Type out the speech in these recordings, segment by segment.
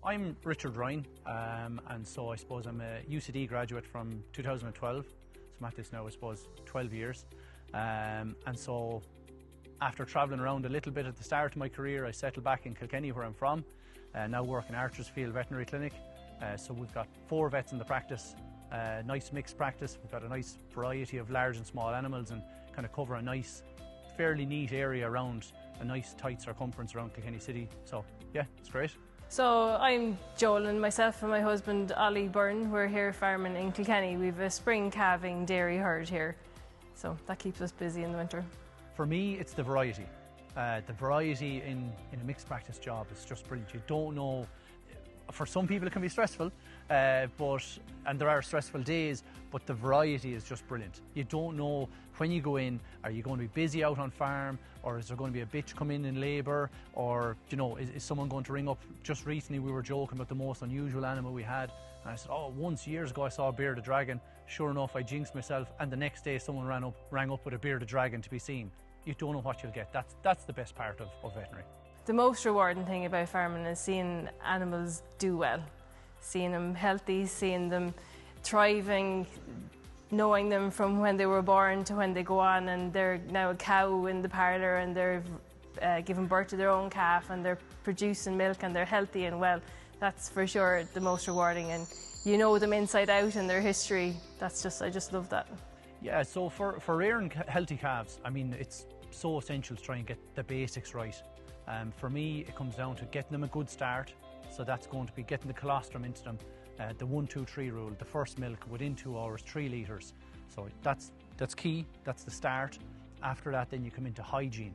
I'm Richard Ryan, and so I suppose I'm a UCD graduate from 2012, so I'm at this now I suppose 12 years, and so after travelling around a little bit at the start of my career, I settled back in Kilkenny where I'm from, now work in Archesfield Veterinary Clinic. So we've got 4 vets in the practice, nice mixed practice. We've got a nice variety of large and small animals and kind of cover a nice, fairly neat area around a nice tight circumference around Kilkenny City. So yeah, it's great. So I'm Jolyn, myself and my husband Jolyn Byrne. We're here farming in Kilkenny. We've a spring calving dairy herd here, so that keeps us busy in the winter. For me, it's the variety. The variety in a mixed practice job is just brilliant. You don't know. For some people it can be stressful, and there are stressful days, but the variety is just brilliant. You don't know when you go in, are you going to be busy out on farm, or is there going to be a bitch come in labour, or is someone going to ring up? Just recently we were joking about the most unusual animal we had, and I said, oh, once years ago I saw a bearded dragon. Sure enough, I jinxed myself, and the next day someone rang up with a bearded dragon to be seen. You don't know what you'll get. That's the best part of veterinary. The most rewarding thing about farming is seeing animals do well, seeing them healthy, seeing them thriving, knowing them from when they were born to when they go on and they're now a cow in the parlour and they're giving birth to their own calf and they're producing milk and they're healthy and well. That's for sure the most rewarding, and you know them inside out and their history. I just love that. Yeah, so for rearing healthy calves, I mean, it's so essential to try and get the basics right. For me, it comes down to getting them a good start. So that's going to be getting the colostrum into them, the 1-2-3 rule, the first milk within 2 hours, 3 litres. So that's key, that's the start. After that, then you come into hygiene.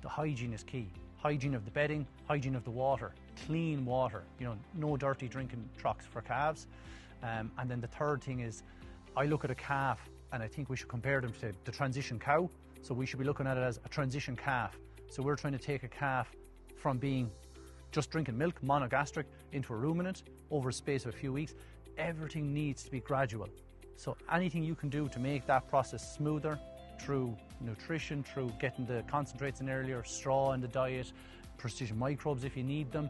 The hygiene is key. Hygiene of the bedding, hygiene of the water, clean water, no dirty drinking troughs for calves. And then the third thing is, I look at a calf and I think we should compare them to the transition cow. So we should be looking at it as a transition calf. So we're trying to take a calf from being just drinking milk, monogastric, into a ruminant over a space of a few weeks. Everything needs to be gradual. So anything you can do to make that process smoother through nutrition, through getting the concentrates in earlier, straw in the diet, precision microbes if you need them,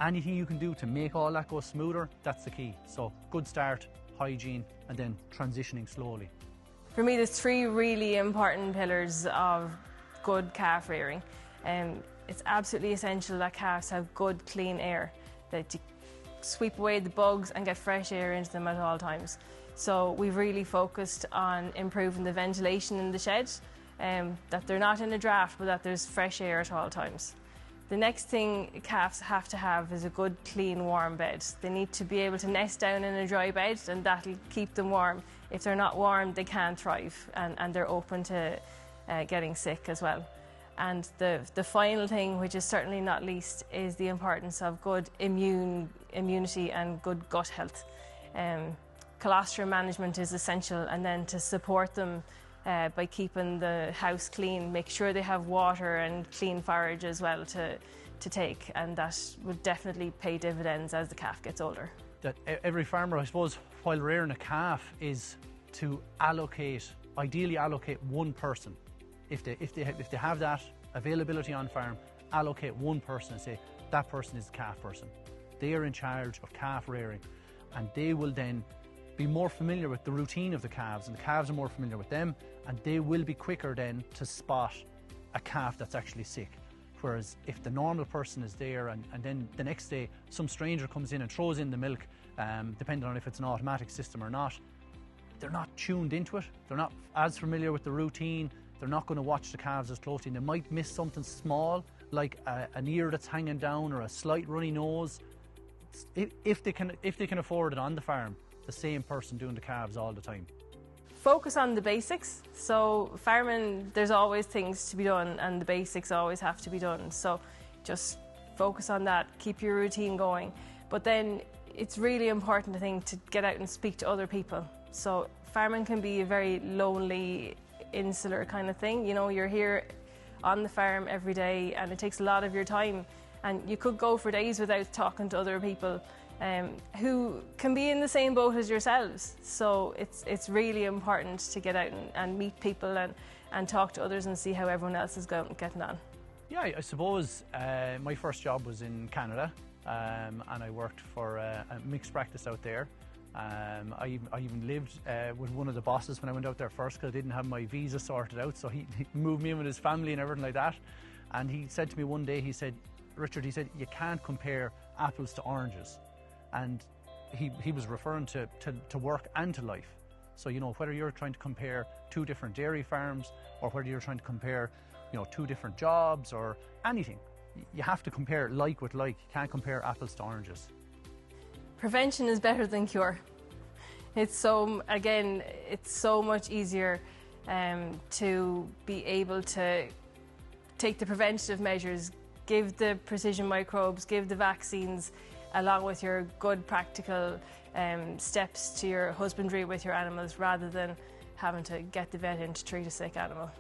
anything you can do to make all that go smoother, that's the key. So good start, hygiene, and then transitioning slowly. For me, there's 3 really important pillars of good calf rearing. It's absolutely essential that calves have good, clean air, that you sweep away the bugs and get fresh air into them at all times. So we've really focused on improving the ventilation in the shed, that they're not in a draft, but that there's fresh air at all times. The next thing calves have to have is a good, clean, warm bed. They need to be able to nest down in a dry bed, and that'll keep them warm. If they're not warm, they can't thrive, and they're open to getting sick as well. And the final thing, which is certainly not least, is the importance of good immunity and good gut health. Colostrum management is essential, and then to support them by keeping the house clean, make sure they have water and clean forage as well to take, and that would definitely pay dividends as the calf gets older. That every farmer, I suppose, while rearing a calf, is to ideally allocate one person. If they have that availability on farm, allocate one person and say that person is the calf person. They are in charge of calf rearing, and they will then be more familiar with the routine of the calves, and the calves are more familiar with them, and they will be quicker then to spot a calf that's actually sick. Whereas if the normal person is there and then the next day some stranger comes in and throws in the milk, depending on if it's an automatic system or not, they're not tuned into it, they're not as familiar with the routine, they're not going to watch the calves as closely, and they might miss something small like an ear that's hanging down or a slight runny nose. If they can afford it on the farm, the same person doing the calves all the time. Focus on the basics. So farming, there's always things to be done, and the basics always have to be done. So just focus on that, keep your routine going. But then it's really important, I think, to get out and speak to other people. So farming can be a very lonely, insular kind of thing. You're here on the farm every day and it takes a lot of your time, and you could go for days without talking to other people who can be in the same boat as yourselves. So it's really important to get out and meet people and talk to others and see how everyone else is getting on. Yeah, I suppose my first job was in Canada, and I worked for a mixed practice out there. I even lived with one of the bosses when I went out there first, because I didn't have my visa sorted out, so he moved me in with his family and everything like that. And he said to me one day, he said, Richard, he said, you can't compare apples to oranges. And he was referring to work and to life. So, you know, whether you're trying to compare two different dairy farms, or whether you're trying to compare, you know, two different jobs or anything, you have to compare like with like. You can't compare apples to oranges. Prevention is better than cure. It's so much easier to be able to take the preventative measures, give the precision microbes, give the vaccines, along with your good practical steps to your husbandry with your animals, rather than having to get the vet in to treat a sick animal.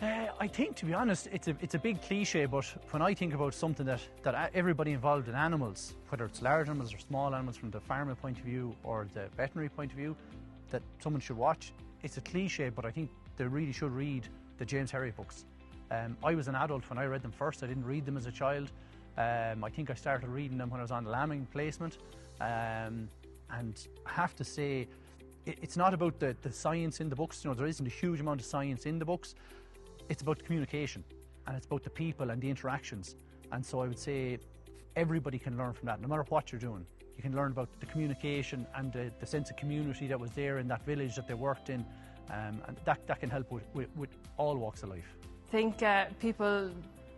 I think, to be honest, it's a big cliche, but when I think about something that everybody involved in animals, whether it's large animals or small animals, from the farmer point of view or the veterinary point of view, that someone should watch, it's a cliche, but I think they really should read the James Herriot books. I was an adult when I read them first. I didn't read them as a child. I think I started reading them when I was on lambing placement. And I have to say, it's not about the science in the books. You know, there isn't a huge amount of science in the books. It's about communication, and it's about the people and the interactions. And so I would say everybody can learn from that, no matter what you're doing. You can learn about the communication and the sense of community that was there in that village that they worked in, and that can help with all walks of life. I think people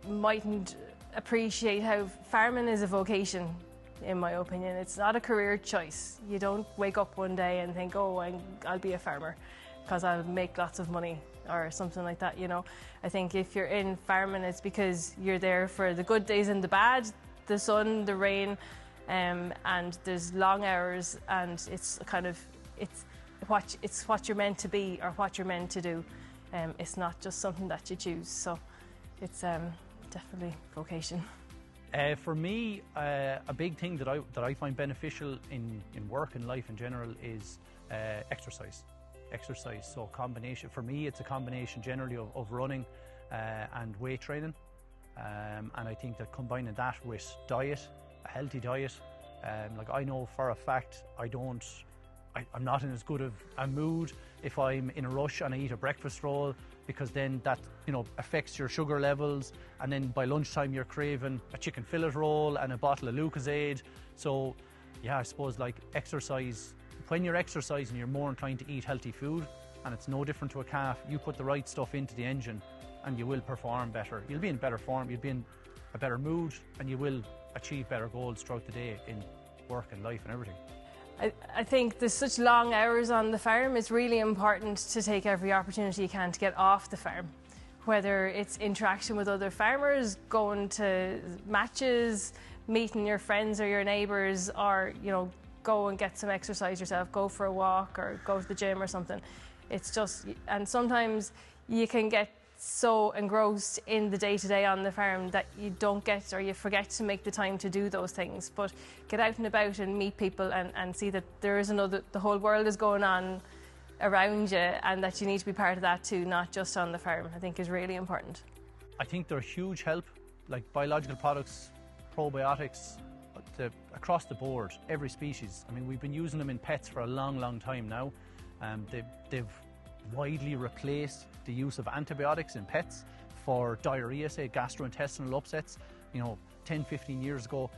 mightn't appreciate how farming is a vocation, in my opinion. It's not a career choice. You don't wake up one day and think, oh, I'll be a farmer because I'll make lots of money or something like that, you know. I think if you're in farming, it's because you're there for the good days and the bad, the sun, the rain, and there's long hours, and it's what you're meant to be or what you're meant to do. It's not just something that you choose, so it's definitely vocation. For me, a big thing that I find beneficial in work and life in general is exercise. So combination, for me it's a combination generally of running and weight training, and I think that combining that with diet, a healthy diet, like I know for a fact I'm not in as good of a mood if I'm in a rush and I eat a breakfast roll, because then that, you know, affects your sugar levels, and then by lunchtime you're craving a chicken fillet roll and a bottle of Lucozade. So yeah, I suppose like exercise, when you're exercising you're more inclined to eat healthy food, and it's no different to a calf. You put the right stuff into the engine and you will perform better. You'll be in better form, you'll be in a better mood, and you will achieve better goals throughout the day in work and life and everything. I think there's such long hours on the farm. It's really important to take every opportunity you can to get off the farm, whether it's interaction with other farmers, going to matches, meeting your friends or your neighbours, or, you know, go and get some exercise yourself, go for a walk or go to the gym or something. It's just, and sometimes you can get so engrossed in the day-to-day on the farm that you don't get, or you forget to make the time to do those things. But get out and about and meet people and see that there is the whole world is going on around you, and that you need to be part of that too, not just on the farm, I think is really important. I think they're a huge help, like biological products, probiotics, across the board, every species. I mean, we've been using them in pets for a long time now. They've widely replaced the use of antibiotics in pets for diarrhea, say gastrointestinal upsets. You know, 10-15 years ago,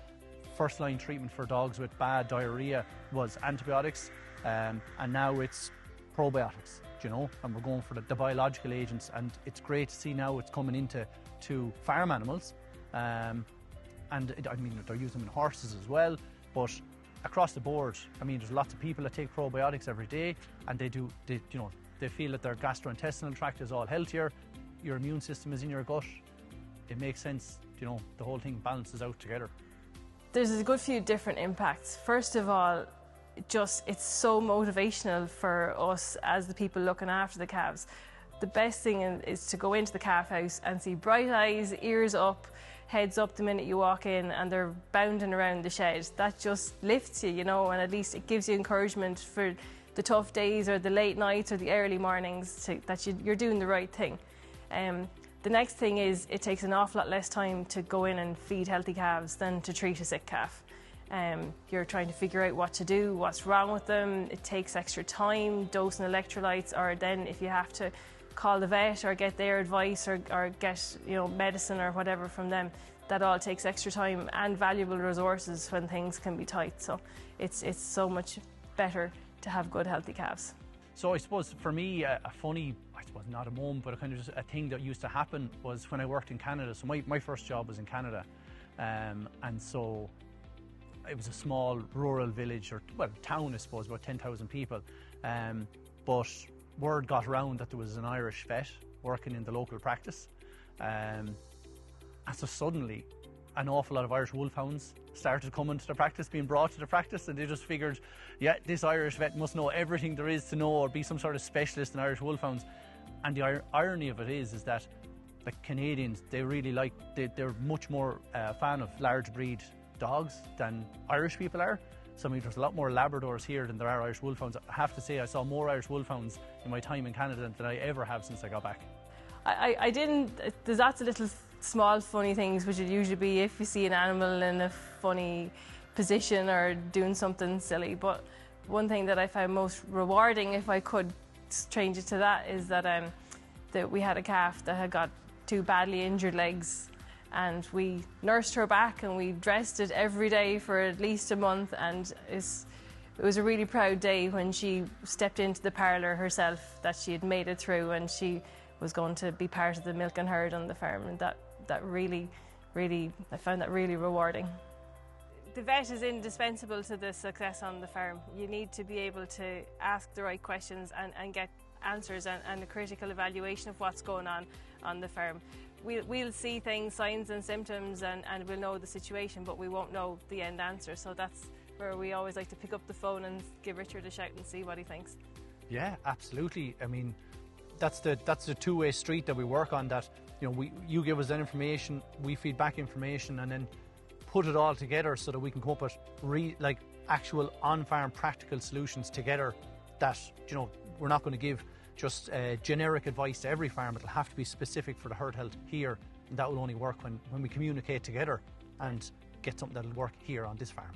first line treatment for dogs with bad diarrhea was antibiotics, and now it's probiotics, you know, and we're going for the biological agents, and it's great to see now it's coming into farm animals, I mean, they're using them in horses as well, but across the board, I mean, there's lots of people that take probiotics every day, and they feel that their gastrointestinal tract is all healthier, your immune system is in your gut. It makes sense, you know, the whole thing balances out together. There's a good few different impacts. First of all, it's so motivational for us as the people looking after the calves. The best thing is to go into the calf house and see bright eyes, ears up, heads up the minute you walk in, and they're bounding around the shed. That just lifts you, you know, and at least it gives you encouragement for the tough days or the late nights or the early mornings that you're doing the right thing. The next thing is it takes an awful lot less time to go in and feed healthy calves than to treat a sick calf. You're trying to figure out what to do, what's wrong with them. It takes extra time, dosing electrolytes, or then if you have to call the vet or get their advice or get medicine or whatever from them, that all takes extra time and valuable resources when things can be tight. So it's so much better to have good healthy calves. So I suppose for me, a funny, I suppose not a moment, but a kind of just a thing that used to happen was when I worked in Canada. So my first job was in Canada, and so it was a small rural village, or well, town I suppose, about 10,000 people. But word got around that there was an Irish vet working in the local practice. And so suddenly an awful lot of Irish wolfhounds started coming to the practice, being brought to the practice, and they just figured, yeah, this Irish vet must know everything there is to know or be some sort of specialist in Irish wolfhounds. And the irony of it is that the Canadians, they really like, they're much more fan of large breed dogs than Irish people are. So I mean, there's a lot more Labradors here than there are Irish wolfhounds. I have to say I saw more Irish wolfhounds in my time in Canada than I ever have since I got back. I didn't, there's lots of little small funny things which would usually be if you see an animal in a funny position or doing something silly, but one thing that I found most rewarding, if I could change it to that, is that we had a calf that had got 2 badly injured legs, and we nursed her back and we dressed it every day for at least a month, and it was a really proud day when she stepped into the parlour herself that she had made it through and she was going to be part of the milk and herd on the farm, and that really, I found that really rewarding. The vet is indispensable to the success on the farm. You need to be able to ask the right questions and get answers and a critical evaluation of what's going on the farm. We'll see things, signs and symptoms, and we'll know the situation, but we won't know the end answer. So that's where we always like to pick up the phone and give Richard a shout and see what he thinks. Yeah, absolutely. I mean, that's the two-way street that we work on. That you give us that information, we feed back information, and then put it all together so that we can come up with actual on-farm practical solutions together. That we're not going to give just generic advice to every farm. It'll have to be specific for the herd health here, and that will only work when we communicate together and get something that'll work here on this farm.